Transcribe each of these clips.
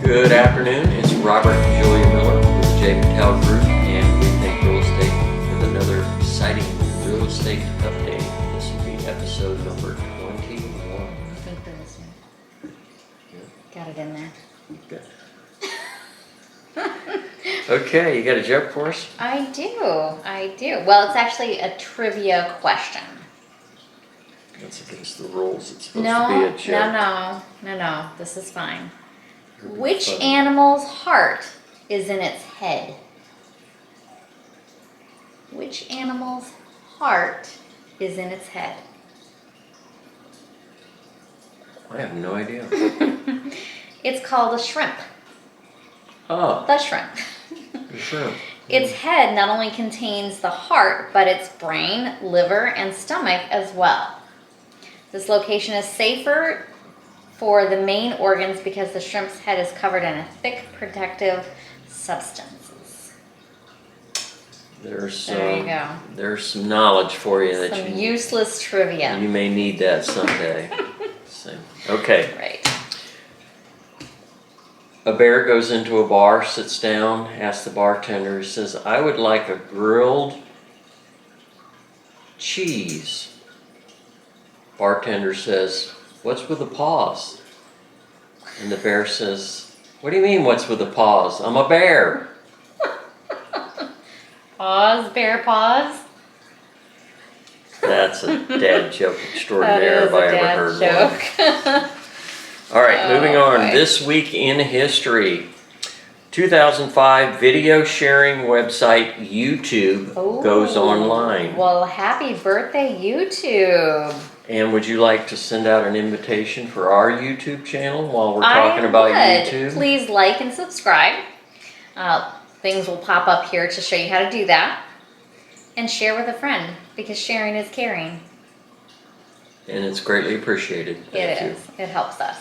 Good afternoon, it's Robert and Julia Miller with the J. Patel Group, and we think real estate with another exciting real estate update. This will be episode number 21. I think there is one. Got it in there. Good. Okay, you got a joke for us? I do. Well, it's actually a trivia question. That's against the rules. It's supposed to be a joke. No. This is fine. It'll be Which funny. animal's heart is in its head? Which animal's heart is in its head? I have no idea. It's called a shrimp. Oh, The shrimp. the shrimp. Its head not only contains the heart, but its brain, liver, and stomach as well. This location is safer for the main organs because the shrimp's head is covered in a thick protective substances. There you go. There's some knowledge for you that Some you useless trivia. you may need that someday. Okay. Right. A bear goes into a bar, sits down, asks the bartender, he says, "I would like a grilled cheese." Bartender says, "What's with the paws?" And the bear says, "What do you mean, what's with the paws? I'm a bear." Paws, bear paws. That's a dad joke extraordinaire if I ever heard one. joke. All right, moving on. boy. This week in history. 2005 video sharing website YouTube goes online. Well, happy birthday, YouTube. And would you like to send out an invitation for our YouTube channel while we're talking about YouTube? Please like and subscribe. Things will pop up here to show you how to do that. And share with a friend, because sharing is caring. And it's greatly appreciated. It Thank you. is. It helps us.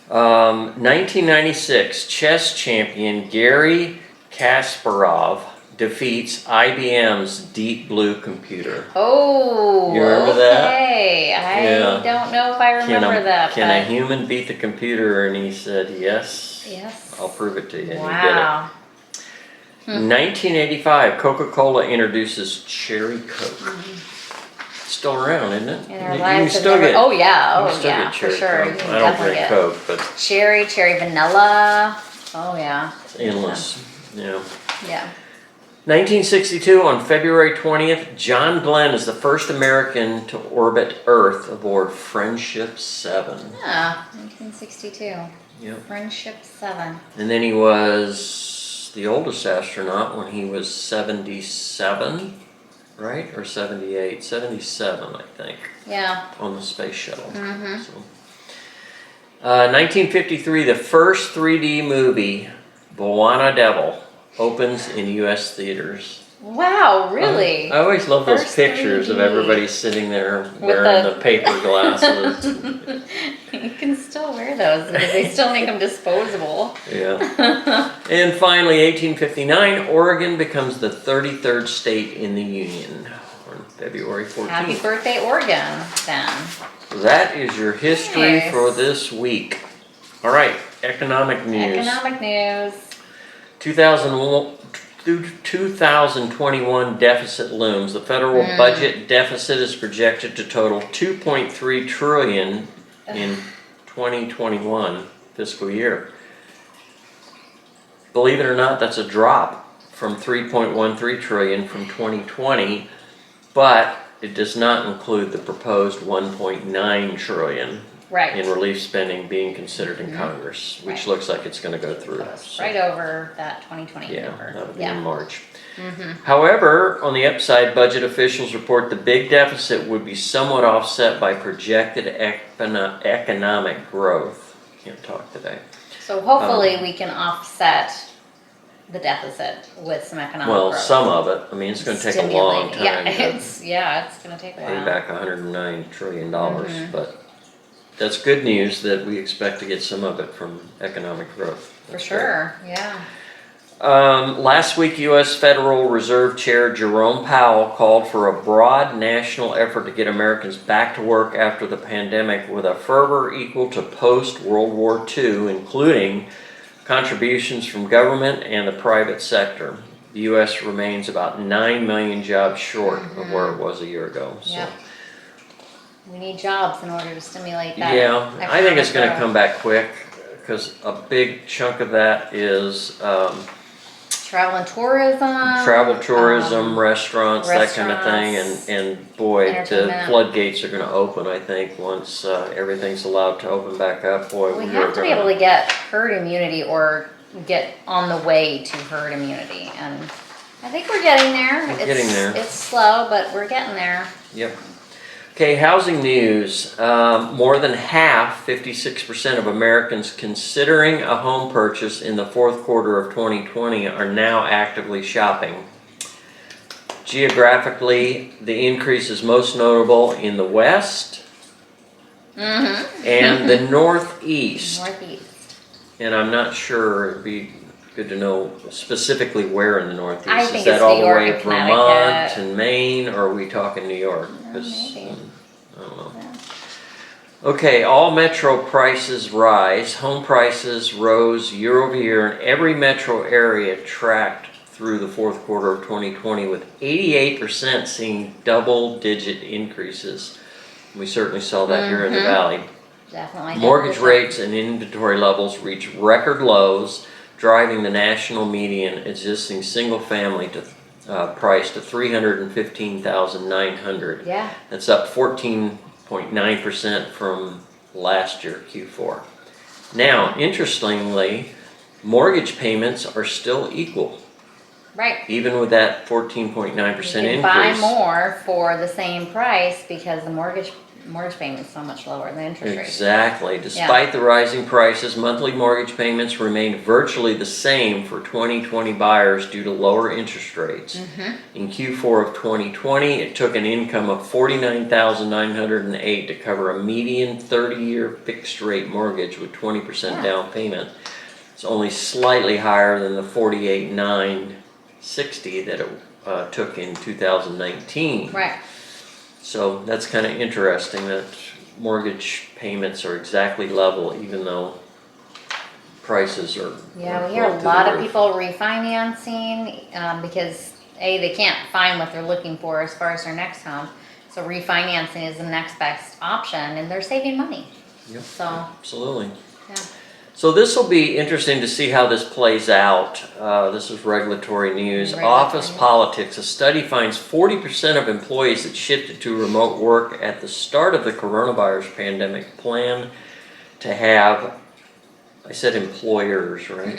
1996 chess champion Gary Kasparov defeats IBM's Deep Blue computer. Oh, You remember that? Okay. I Yeah. don't know if I remember that. Can a but human beat the computer? And he said, yes. Yes. I'll prove it to you. And Wow. he did it. 1985, Coca-Cola introduces Cherry Coke. It's still around, isn't it? In our You lives can have still never. get, Oh yeah. you Oh can still yeah. get For Cherry sure. Coke. You can I don't definitely drink get Coke, but cherry vanilla. Oh yeah. it's endless. Yeah. Yeah. 1962, on February 20th, John Glenn is the first American to orbit Earth aboard Friendship 7. Yeah. 1962. Yep. Friendship 7. And then he was the oldest astronaut when he was 77, right? Or 78? 77, I think, Yeah. on the space shuttle. Mm-hmm. So, 1953, the first 3D movie, Moana Devil, opens in U.S. theaters. Wow. Really? I always love those First pictures of 3D. everybody sitting there wearing the paper glasses. You can still wear those because they still make them disposable. Yeah. And finally, 1859, Oregon becomes the 33rd state in the Union on February 14th. Happy birthday, Oregon, then. That is your history Nice. for this week. All right, economic news. Economic news. 2021 deficit looms. The federal budget deficit is projected to total $2.3 trillion in 2021 fiscal year. Believe it or not, that's a drop from 3.13 trillion from 2020, but it does not include the proposed 1.9 trillion Right. in relief spending being considered in Congress, which Right. looks like it's going to go through. So, Right over that 2020 yeah, number. that'll be Yeah. in March. However, on the upside, budget officials report the big deficit would be somewhat offset by projected economic growth. Can't talk today. So hopefully we can offset the deficit with some economic Well, growth. some of it. I mean, it's going to take a long time Yeah, to it's going to take a pay while. back $109 trillion, but that's good news that we expect to get some of it from economic growth. For That's sure, yeah. Last week, U.S. Federal Reserve Chair Jerome Powell called for a broad national effort to get Americans back to work after the pandemic with a fervor equal to post-World War II, including contributions from government and the private sector. The U.S. remains about 9 million jobs short of where it was a year ago. So. Yep. We need jobs in order to stimulate that. Yeah, I think it's going to economic come back quick because a big chunk of that is travel and tourism, restaurants, that kind of thing, restaurants, and boy, the entertainment. floodgates are going to open. I think once everything's allowed to open back up, boy, We we have are to be going able to get herd immunity or get on the way to herd immunity, and I think we're getting there. Getting there. It's slow, but we're getting there. Yep. Okay, housing news. More than half, 56% of Americans considering a home purchase in the fourth quarter of 2020 are now actively shopping. Geographically, the increase is most notable in the West and the Northeast. Northeast. And I'm not sure, it'd be good to know specifically where in the Northeast. I think Is that it's all New the York way and Vermont Connecticut. and Maine, or are we talking New York? 'Cause, Maybe. I don't know. Yeah. Okay, all metro prices rise. Home prices rose year over year in every metro area tracked through the fourth quarter of 2020, with 88% seeing double-digit increases. We certainly saw that here in the Valley. Definitely. Mortgage rates and inventory levels reached record lows, driving the national median existing single-family price to $315,900. Yeah. That's up 14.9% from last year, Q4. Now, interestingly, mortgage payments are still equal, Right. even with that 14.9% You can increase. buy more for the same price because the mortgage payment is so much lower than the interest rate. Exactly. Despite the rising prices, monthly mortgage payments remained virtually the same for 2020 buyers due to lower interest rates. In Q4 of 2020, it took an income of $49,908 to cover a median 30-year fixed-rate mortgage with 20% down payment. It's only slightly higher than the $48,960 that it took in 2019. Right. So that's kind of interesting that mortgage payments are exactly level, even though prices are. Yeah, are we hear a going through lot the of roof. people refinancing because they can't find what they're looking for as far as their next home. So refinancing is the next best option, and they're saving money. Yep, So absolutely. yeah. So this will be interesting to see how this plays out. This is regulatory news. Office politics. A study finds 40% of employees that shifted to remote work at the start of the coronavirus pandemic plan to have, I said employers, right?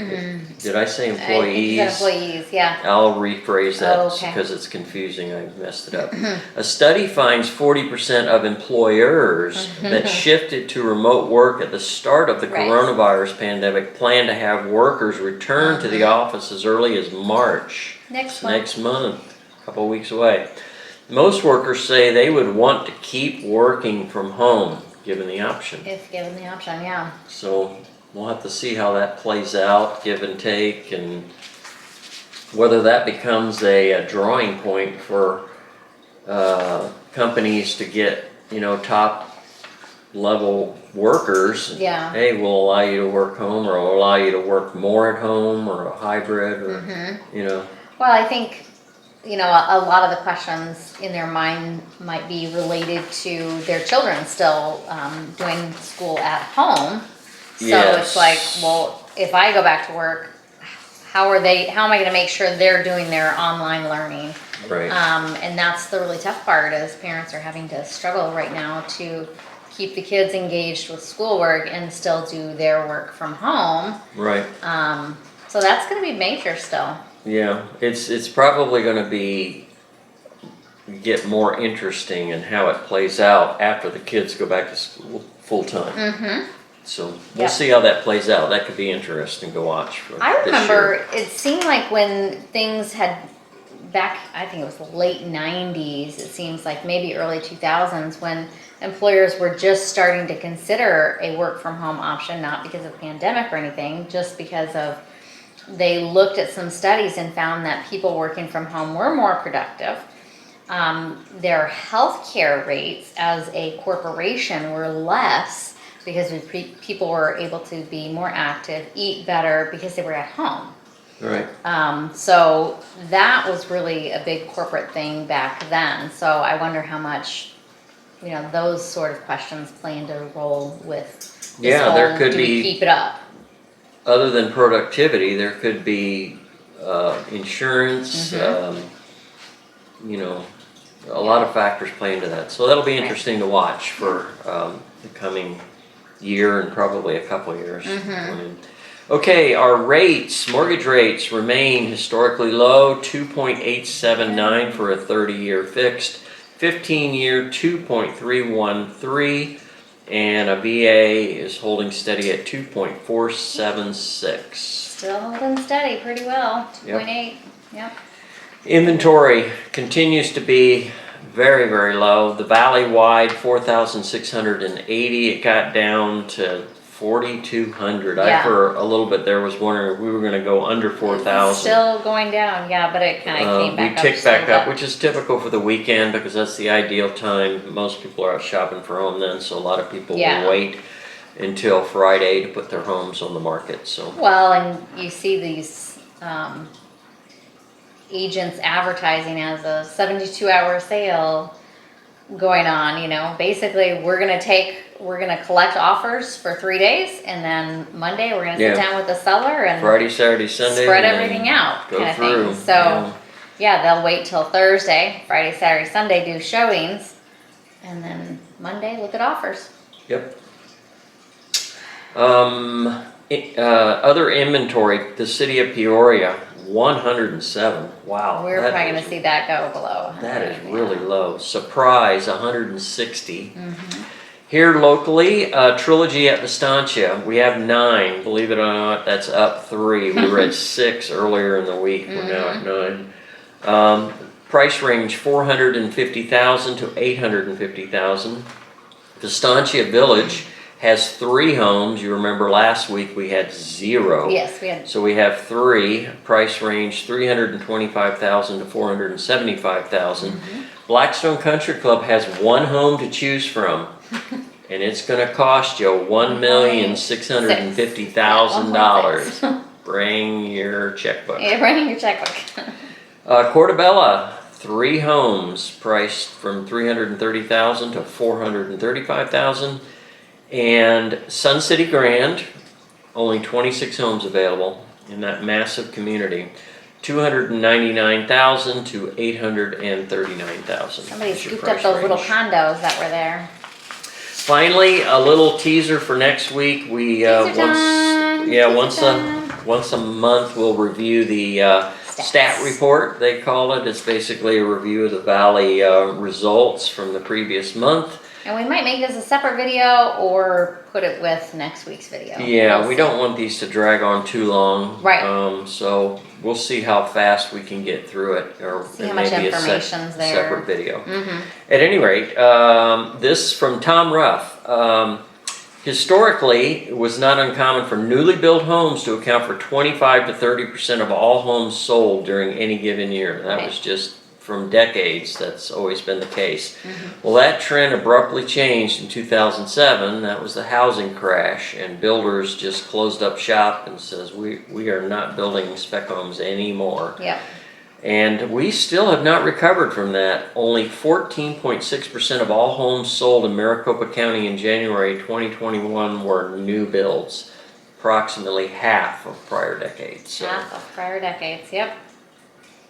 Did I say employees? You said employees, yeah. I'll rephrase that Oh, okay. because it's confusing. I messed it up. A study finds 40% of employers that shifted to remote work at the start of the coronavirus pandemic plan to have workers return to the office as early as March. Next month. Next month, a couple of weeks away. Most workers say they would want to keep working from home given the option. If given the option, yeah. So we'll have to see how that plays out, give and take, and whether that becomes a drawing point for companies to get, top level workers. Yeah. Hey, we'll allow you to work home, or we'll allow you to work more at home, or a hybrid, or, Well, I think, a lot of the questions in their mind might be related to their children still doing school at home. So it's like, well, if I go back to work, how am I going to make sure they're doing their online learning? Right. And that's the really tough part, is parents are having to struggle right now to keep the kids engaged with schoolwork and still do their work from home. Right. So that's going to be major still. Yeah, it's probably going to get more interesting in how it plays out after the kids go back to school full time. So we'll see how that plays out. That could be interesting to watch. I remember this year. it seemed like when things had back, I think it was the late 90s, it seems like maybe early 2000s, when employers were just starting to consider a work from home option, not because of pandemic or anything, just because of they looked at some studies and found that people working from home were more productive. Their healthcare rates as a corporation were less. because people were able to be more active, eat better because they were at home. Right. So that was really a big corporate thing back then. So I wonder how much, those sort of questions play into a role with this There could do we be, keep it up? other than productivity, there could be insurance, a lot of factors play into that. So that'll be interesting to watch for the coming year and probably a couple years. Okay, our mortgage rates remain historically low, 2.879 for a 30-year fixed, 15-year 2.313, and a VA is holding steady at 2.476. Still holding steady pretty well, 2.8, yep. Inventory continues to be very, very low. The valley-wide 4,680. It got down to 4,200. I for a little bit there was wondering if we were going to go under 4,000. Still going down, yeah, but it kind of came back up. We ticked back up, which is typical for the weekend because that's the ideal time. Most people are out shopping for home then, so a lot of people will wait until Friday to put their homes on the market. So well, and you see these agents advertising as a 72-hour sale going on. Basically we're gonna collect offers for 3 days, and then Monday we're gonna sit down with the seller and Friday, Saturday, Sunday spread everything out, go kind of through. thing. So they'll wait till Thursday, Friday, Saturday, Sunday, do showings, and then Monday look at offers. Yep. Other inventory, the city of Peoria, 107. Wow. We're probably going to see that go below 100. That is really low. Surprise, 160. Here locally, Trilogy at Estancia, we have 9. Believe it or not, that's up 3. We were at 6 earlier in the week. We're now at 9. Price range 450,000 to 850,000. Estancia Village has 3 homes. You remember last week we had 0. Yes, we had. So we have 3. Price range 325,000 to 475,000. Blackstone Country Club has 1 home to choose from, and it's going to cost you $1,650,000. Bring your checkbook. Yeah, bring your checkbook. Portobello, 3 homes, priced from $330,000 to $435,000. And Sun City Grand, only 26 homes available in that massive community. $299,000 to $839,000. Somebody scooped up those little condos that were there. Finally, a little teaser for next week. We once a month we'll review the stat report. They call it. It's basically a review of the Valley results from the previous month. And we might make this a separate video or put it with next week's video. Yeah, we don't want these to drag on too long. Right. So we'll see how fast we can get through it, or see how much information's there. Separate video. At any rate, this from Tom Ruff. Historically, it was not uncommon for newly built homes to account for 25 to 30% of all homes sold during any given year. That was just from decades. That's always been the case. Well, that trend abruptly changed in 2007. That was the housing crash, and builders just closed up shop and says we are not building spec homes anymore. Yep. And we still have not recovered from that. Only 14.6% of all homes sold in Maricopa County in January 2021 were new builds, approximately half of prior decades. So. Half of prior decades, yep.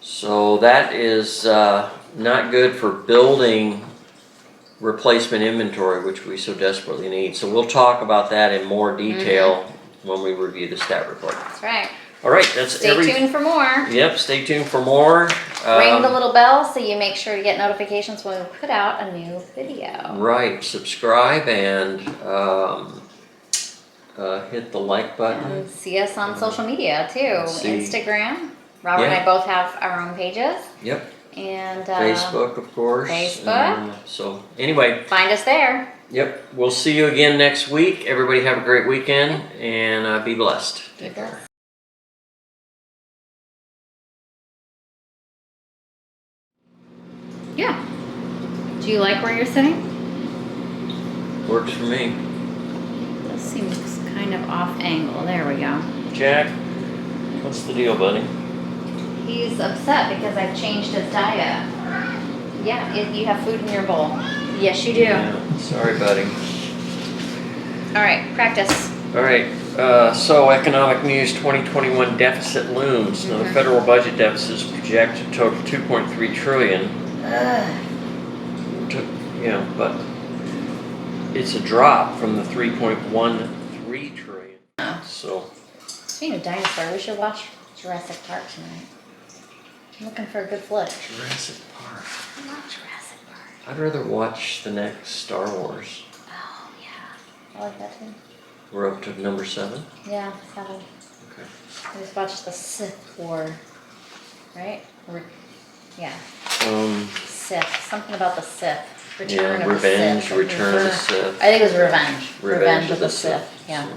So that is not good for building replacement inventory, which we so desperately need. So we'll talk about that in more detail when we review the stat report. That's right. All right, that's Stay tuned for more. Yep, stay tuned for more. Ring the little bell so you make sure to get notifications when we put out a new video. Right, subscribe and hit the like button. And see us on social media too. Instagram. Robert and I both have our own pages. Yep. And Facebook, of course. Facebook. So anyway. Find us there. Yep. We'll see you again next week. Everybody have a great weekend and be blessed. Take care. Yeah. Do you like where you're sitting? Works for me. seems kind of off angle. There we go. Jack, what's the deal, buddy? He's upset because I've changed his diet. Yeah, you have food in your bowl. Yes, you do. Yeah, sorry, buddy. All right, practice. All right, so economic news 2021 deficit looms. Now, the federal budget deficit is projected to total 2.3 trillion. But it's a drop from the 3.13 trillion. Oh. So, Speaking of dinosaur, we should watch Jurassic Park tonight. I'm looking for a good flick. Jurassic Park. I love Jurassic Park. I'd rather watch the next Star Wars. Oh, yeah. I like that too. We're up to number 7. Yeah, 7. Okay. I just watched the Sith War. Right? Yeah. Sith. Something about the Sith. Return of Revenge, the Sith. Return of the Sith. I think it was Revenge. Revenge of the Sith. Yeah. So.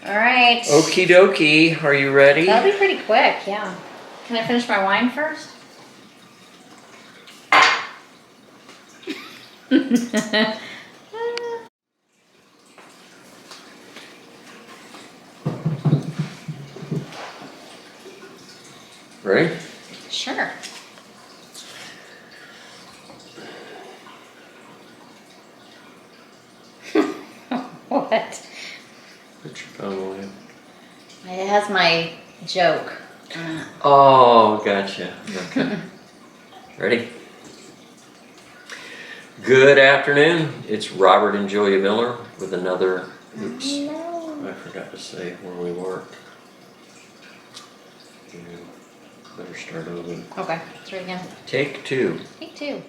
All right. Okie dokie. Are you ready? That'll be pretty quick, yeah. Can I finish my wine first? Ready? Sure. What? Put your phone away. It has my joke. Oh, gotcha. Okay. Ready? Good afternoon. It's Robert and Julia Miller with another. Oops. No. I forgot to say where we work. Yeah, better start over. Okay, let's try again. Take 2. Take 2.